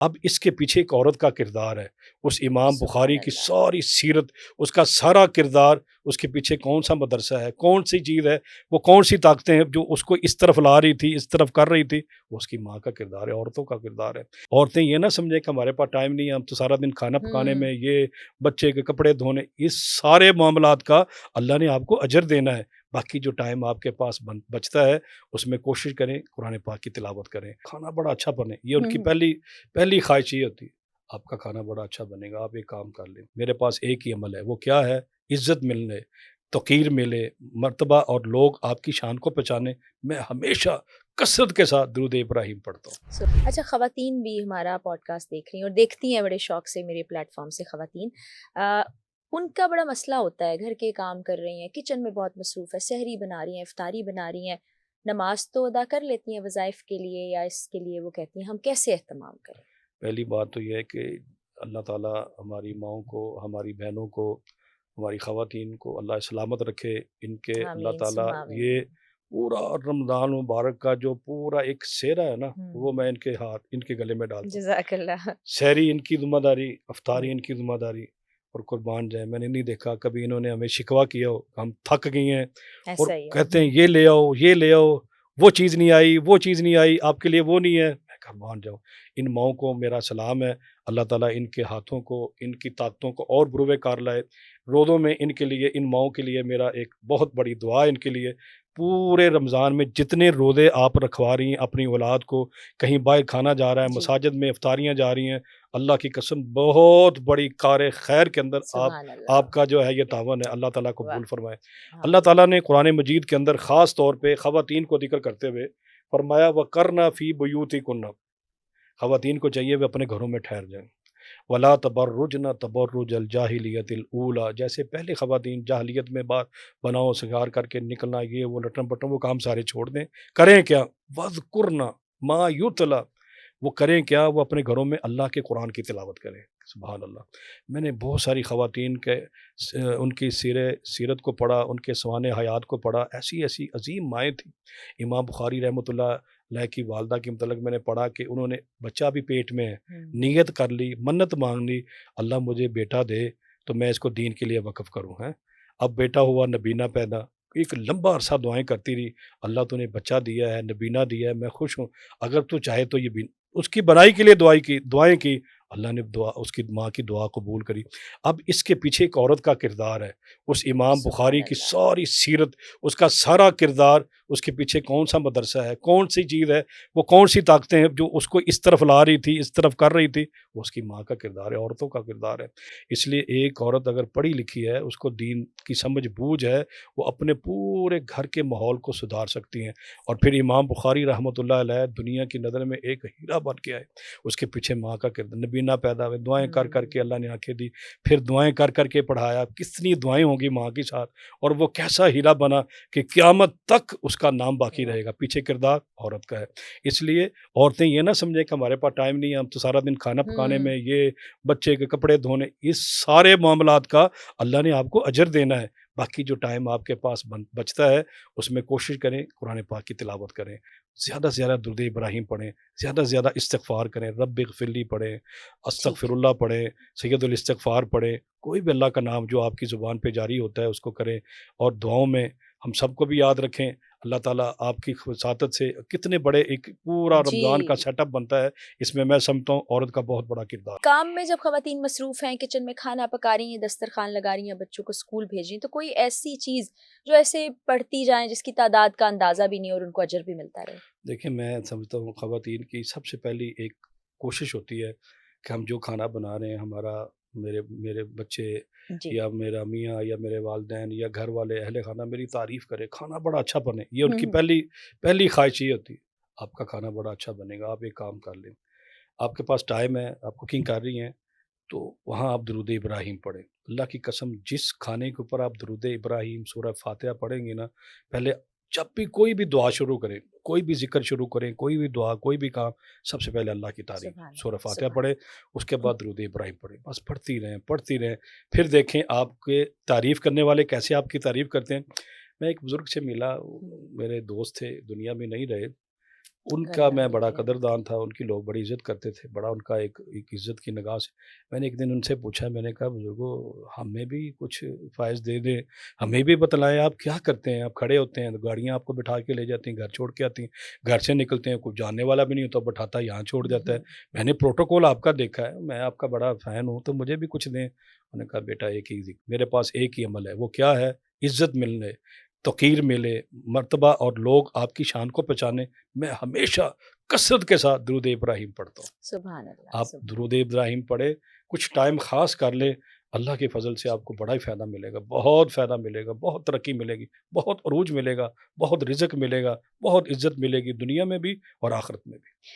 اب اس کے پیچھے ایک عورت کا کردار ہے، اس امام سبحان بخاری کی اللہ. ساری سیرت، اس کا سارا کردار، اس کے پیچھے کون سا مدرسہ ہے، کون سی چیز ہے، وہ کون سی طاقتیں ہیں جو اس کو اس طرف لا رہی تھی، اس طرف کر رہی تھی، وہ اس کی ماں کا کردار ہے، عورتوں کا کردار ہے۔ عورتیں یہ نہ سمجھیں کہ ہمارے پاس ٹائم نہیں ہے، ہم تو سارا دن کھانا پکانے میں، یہ بچے کے کپڑے دھونے، اس سارے معاملات کا اللہ نے آپ کو اجر دینا ہے۔ باقی جو ٹائم آپ کے پاس بچتا ہے اس میں کوشش کریں قرآن پاک کی تلاوت کریں، کھانا بڑا اچھا بنے، یہ ان کی پہلی خواہش یہ ہوتی ہے آپ کا کھانا بڑا اچھا بنے گا، آپ ایک کام کر لیں، میرے پاس ایک ہی عمل ہے، وہ کیا ہے؟ عزت ملنے، توقیر ملے، مرتبہ، اور لوگ آپ کی شان کو پہچانے، میں ہمیشہ کثرت کے ساتھ درود ابراہیم پڑھتا ہوں۔ اچھا، خواتین بھی ہمارا پوڈ کاسٹ دیکھ رہی ہیں اور دیکھتی ہیں بڑے شوق سے میرے پلیٹ فارم سے خواتین. ان کا بڑا مسئلہ ہوتا ہے، گھر کے کام کر رہی ہیں، کچن میں بہت مصروف ہے، سحری بنا رہی ہیں، افطاری بنا رہی ہیں، نماز تو ادا کر لیتی ہیں وظائف کے لیے یا اس کے لیے، وہ کہتی ہیں ہم کیسے اہتمام کریں؟ پہلی بات تو یہ ہے کہ اللہ تعالیٰ ہماری ماؤں کو، ہماری بہنوں کو، ہماری خواتین کو اللہ سلامت رکھے، ان کے اللہ آمین تعالیٰ ثم آمین. یہ پورا رمضان مبارک کا جو پورا ایک سہرا ہے نا، وہ میں ان کے ہاتھ، ان کے گلے میں ڈالتا ہوں۔ جزاک اللہ. سحری ان کی ذمہ داری، افطاری ان کی ذمہ داری، اور قربان جائے میں نے نہیں دیکھا کبھی انہوں نے ہمیں شکوہ کیا ہو ہم تھک گئی ہیں اور ایسا ہی ہے. کہتے ہیں یہ لے آؤ، یہ لے آؤ، وہ چیز نہیں آئی، وہ چیز نہیں آئی، آپ کے لیے وہ نہیں ہے، میں قربان جاؤں۔ ان ماؤں کو میرا سلام ہے، اللہ تعالیٰ ان کے ہاتھوں کو، ان کی طاقتوں کو اور بروے کار لائے۔ روزوں میں ان کے لیے، ان ماؤں کے لیے میرا ایک بہت بڑی دعا ہے ان کے لیے، پورے رمضان میں جتنے روزے آپ رکھوا رہی ہیں اپنی اولاد کو، کہیں باہر کھانا جا رہا ہے، جی، مساجد میں افطاریاں جا رہی ہیں، اللہ کی قسم بہت بڑی کار خیر کے اندر سبحان اللہ. آپ کا جو ہے یہ تعاون ہے، اللہ تعالیٰ واہ. قبول فرمائے۔ اللہ آمین. تعالیٰ نے قرآن مجید کے اندر خاص طور پہ خواتین کو ذکر کرتے ہوئے فرمایا وَقَرْنَ فِي بُيُوتِكُنَّ، خواتین کو چاہیے وہ اپنے گھروں میں ٹھہر جائیں، وَلَا تَبَرُّجْنَ تَبَرُّجَ الْجَاهِلِيَّةِ الْأُولَى، جیسے پہلے خواتین جاہلیت میں بات بناؤ سنگار کر کے نکلنا، یہ وہ لٹن پٹن، وہ کام سارے چھوڑ دیں، کریں کیا؟ وَاذْكُرْنَ مَا يُتْلَى، وہ کریں کیا؟ وہ اپنے گھروں میں اللہ کے قرآن کی تلاوت کریں۔ سبحان اللہ۔ میں نے بہت ساری خواتین کے ان کی سیرت کو پڑھا، ان کے سوانح حیات کو پڑھا، ایسی ایسی عظیم مائیں تھیں۔ امام بخاری رحمۃ اللہ علیہ کی والدہ کے متعلق میں نے پڑھا کہ انہوں نے، بچہ بھی پیٹ میں ہے، نیت کر لی، منت مانگ لی، اللہ مجھے بیٹا دے تو میں اس کو دین کے لیے وقف کروں۔ ہیں اب بیٹا ہوا، نبینہ پیدا، ایک لمبا عرصہ دعائیں کرتی رہی، اللہ تو نے بچہ دیا ہے، نبینہ دیا ہے، میں خوش ہوں، اگر تو چاہے تو یہ بھی، اس کی بھلائی کے لیے دعائیں کی، اللہ نے اس کی ماں کی دعا قبول کری۔ اب اس کے پیچھے ایک عورت کا کردار ہے، اس امام سبحان بخاری کی اللہ. ساری سیرت، اس کا سارا کردار، اس کے پیچھے کون سا مدرسہ ہے، کون سی چیز ہے، وہ کون سی طاقتیں ہیں جو اس کو اس طرف لا رہی تھی، اس طرف کر رہی تھی، وہ اس کی ماں کا کردار ہے، عورتوں کا کردار ہے۔ اس لیے ایک عورت اگر پڑھی لکھی ہے، اس کو دین کی سمجھ بوجھ ہے، وہ اپنے پورے گھر کے ماحول کو سدھار سکتی ہیں۔ اور پھر امام بخاری رحمۃ اللہ علیہ دنیا کی نظر میں ایک ہیرا بن کے آئے، اس کے پیچھے ماں کا کردار، نبینہ پیدا ہوئے، دعائیں کر کر کے اللہ نے آنکھیں دی، پھر دعائیں کر کر کے پڑھایا، کتنی دعائیں ہوں گی ماں کے ساتھ، اور وہ کیسا ہیرا بنا کہ قیامت تک اس کا نام باقی رہے گا، پیچھے کردار عورت کا ہے۔ اس لیے عورتیں یہ نہ سمجھیں کہ ہمارے پاس ٹائم نہیں ہے، ہم تو سارا دن کھانا پکانے میں، یہ بچے کے کپڑے دھونے، اس سارے معاملات کا اللہ نے آپ کو اجر دینا ہے۔ باقی جو ٹائم آپ کے پاس بچتا ہے اس میں کوشش کریں قرآن پاک کی تلاوت کریں، زیادہ سے زیادہ درود ابراہیم پڑھیں، زیادہ سے زیادہ استغفار کریں، رب اغفر لی پڑھیں، ٹھیک استغفر ہے. اللہ پڑھیں، سید الاستغفار پڑھیں، کوئی بھی اللہ کا نام جو آپ کی زبان پہ جاری ہوتا ہے اس کو کریں، اور دعاؤں میں ہم سب کو بھی یاد رکھیں۔ اللہ تعالیٰ آپ کی وساطت سے کتنے بڑے ایک پورا رمضان کا جی. سیٹ اپ بنتا ہے، اس میں سمجھتا ہوں عورت کا بہت بڑا کردار۔ کام میں جب خواتین مصروف ہیں، کچن میں کھانا پکا رہی ہیں، دسترخوان لگا رہی ہیں، بچوں کو اسکول بھیج رہی ہیں، تو کوئی ایسی چیز جو ایسے پڑھتی جائیں جس کی تعداد کا اندازہ بھی نہیں اور ان کو اجر بھی ملتا رہے؟ دیکھیں میں سمجھتا ہوں خواتین کی سب سے پہلی ایک کوشش ہوتی ہے کہ ہم جو کھانا بنا رہے ہیں، ہمارا، میرے بچے جی. یا میرا میاں یا میرے والدین یا گھر والے اہل خانہ میری تعریف کرے، کھانا بڑا اچھا بنے، یہ ان کی پہلی خواہش یہ ہوتی ہے، آپ کا کھانا بڑا اچھا بنے گا، آپ ایک کام کر لیں، آپ کے پاس ٹائم ہے، آپ کوکنگ کر رہی ہیں، تو وہاں آپ درود ابراہیم پڑھیں۔ اللہ کی قسم جس کھانے کے اوپر آپ درود ابراہیم سورہ فاتحہ پڑھیں گے نا، پہلے جب بھی کوئی بھی دعا شروع کریں، کوئی بھی ذکر شروع کریں، کوئی بھی دعا، کوئی بھی کام، سب سے پہلے اللہ کی تعریف، سبحان سورہ اللہ. فاتحہ سبحان. پڑھیں، اس کے بعد درود ابراہیم پڑھیں، بس پڑھتی رہیں، پھر دیکھیں آپ کے تعریف کرنے والے کیسے آپ کی تعریف کرتے ہیں۔ میں ایک بزرگ سے ملا، میرے دوست تھے، دنیا میں نہیں رہے، ان گھر کا میں میں آنے بڑا والے۔ قدردان تھا، ان کی لوگ بڑی عزت کرتے تھے، بڑا ان کا ایک عزت کی نگاہ سے میں نے ایک دن ان سے پوچھا، میں نے کہا بزرگوں ہمیں بھی کچھ فائز دے دیں، ہمیں بھی بتلائیں آپ کیا کرتے ہیں، آپ کھڑے ہوتے ہیں تو گاڑیاں آپ کو بٹھا کے لے جاتی ہیں، گھر چھوڑ کے آتی ہیں، گھر سے نکلتے ہیں کوئی جاننے والا بھی نہیں ہوتا، بٹھاتا یہاں چھوڑ جاتا ہے، میں نے پروٹوکول آپ کا دیکھا ہے، میں آپ کا بڑا فین ہوں تو مجھے بھی کچھ دیں۔ انہوں نے کہا بیٹا ایک ہی میرے پاس ایک ہی عمل ہے، وہ کیا ہے؟ عزت ملنے، توقیر ملے، مرتبہ اور لوگ آپ کی شان کو پہچانے، میں ہمیشہ کثرت کے ساتھ درود ابراہیم پڑھتا ہوں۔ سبحان اللہ، آپ سبحان درود ابراہیم پڑھے، کچھ ٹائم خاص کر لیں، اللہ کے فضل سے آپ کو بڑا ہی فائدہ ملے گا، بہت فائدہ ملے گا، بہت ترقی ملے گی، بہت عروج ملے گا، بہت رزق ملے گا، بہت عزت ملے گی دنیا میں بھی اور آخرت میں بھی۔